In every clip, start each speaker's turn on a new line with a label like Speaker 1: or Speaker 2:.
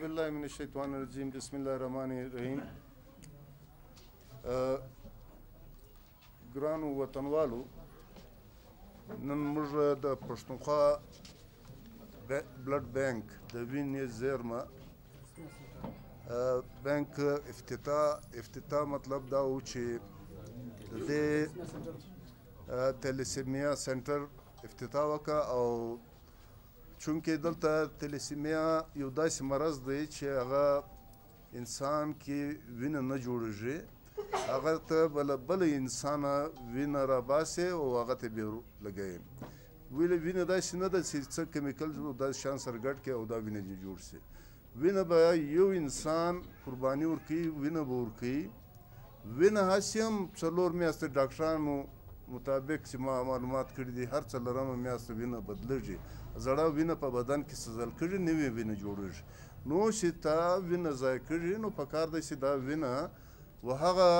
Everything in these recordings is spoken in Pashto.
Speaker 1: بالله من الشیطان الرجیم بسم الله الرحمن الرحیم. ګرانو وطنوالو، نن موږ د پښتونخوا بلډ بانک د وینې زیرمه بانک افتتاح مطلب دا و چې د دې تلیسیمیا سنټر افتتاح وکړه، او چونکې دلته تلیسیمیا یو داسې مرض دی چې هغه انسان کې وینه نه جوړېږي، هغه ته بل انسانه وینه راباسي او هغه ته بیا لګوي. وینه داسې نه ده چې څه کیمیکل داسې شیان سره ګډ کړي او دا وینه دې جوړ شي. وینه به یو انسان قرباني ورکوي، وینه به ورکوي. وینه هسې هم 4 میاشتې ډاکټرانو مطابق چې ما معلومات کړي دي، هر 4 میاشتې وینه بدلېږي. زړه وینه په بدن کې سوځل کېږي، نوې وینه جوړېږي. نو چې تا وینه ضایع کړي، نو پکار دی چې دا وینه و هغه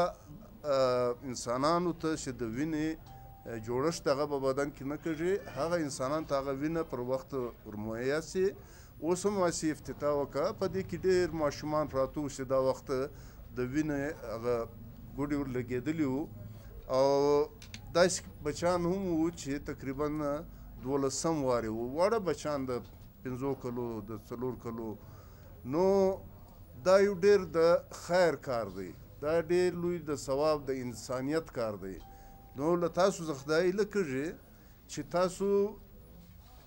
Speaker 1: انسانانو ته چې د وینې جوړښت هغه په بدن کې نه کېږي، هغه انسانانو ته هغه وینه پر وخت ورمهیا شي. اوس هم هسې افتتاح وکړه. په دې کې ډېر ماشومان پراته وو چې دا وخت د وینې هغه ګوډې ورلګېدلي وو، او داسې بچیان هم وو چې تقریبا 12 وارې وو، واړه بچیان د 5 کلو د 4 کلو. نو دا یو ډېر د خیر کار دی، دا ډېر لوی د ثواب د انسانیت کار دی. نو له تاسو زه خدای هیله کېږي چې تاسو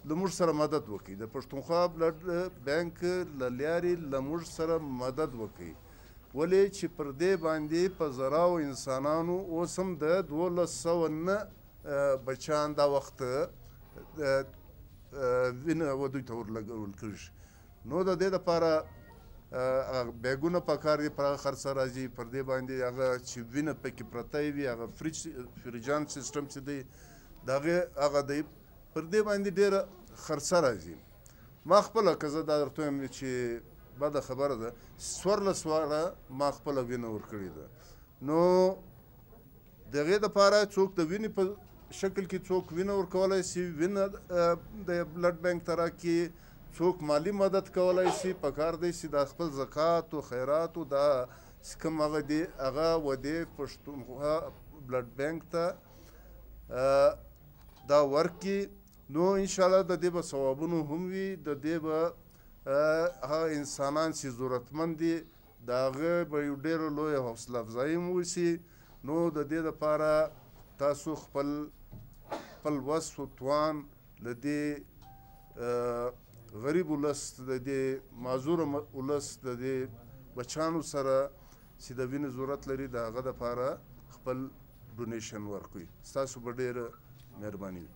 Speaker 1: له موږ سره مدد وکړئ، د پښتونخوا بلډ بانک له لارې له موږ سره مدد وکړئ. ولې چې پر دې باندې په زراو انسانانو اوس هم د 1200 بچیان دا وخت وینه دوی ته ورلګول کېږي. نو د دې دپاره بیګونه پکار دي، پر هغه خرڅه راځي. پر دې باندې هغه چې وینه پکې پرته وي، هغه فریجان سیسټم چې دی د هغه دی، پر دې باندې ډېره خرڅه راځي. ما خپله که زه دا درته وایم چې بده خبره ده، 14 واره ما خپله وینه ورکړې ده. نو د هغې دپاره څوک د وینې په شکل کې څوک وینه ورکولی شي، وینه د بلډ بانک ته راکړي، څوک مالی مدد کولی شي. پکار دی چې دا خپل زکات و خیرات و دا چې کوم هغه دی هغه ودې پښتونخوا بلډ بانک ته دا ورکړي. نو انشاءالله د دې به ثوابونه هم وي، د دې به هغه انسانان چې ضرورتمند دي د هغه به یو ډېره لویه حوصله افزایي هم وشي. نو د دې دپاره تاسو خپل وس و توان له دې غریب ولس، د دې معذوره ولس، د دې بچیانو سره چې د وینې ضرورت لري، د هغه دپاره خپل ډونیشن ورکوي. ستاسو به ډېره مهرباني وي.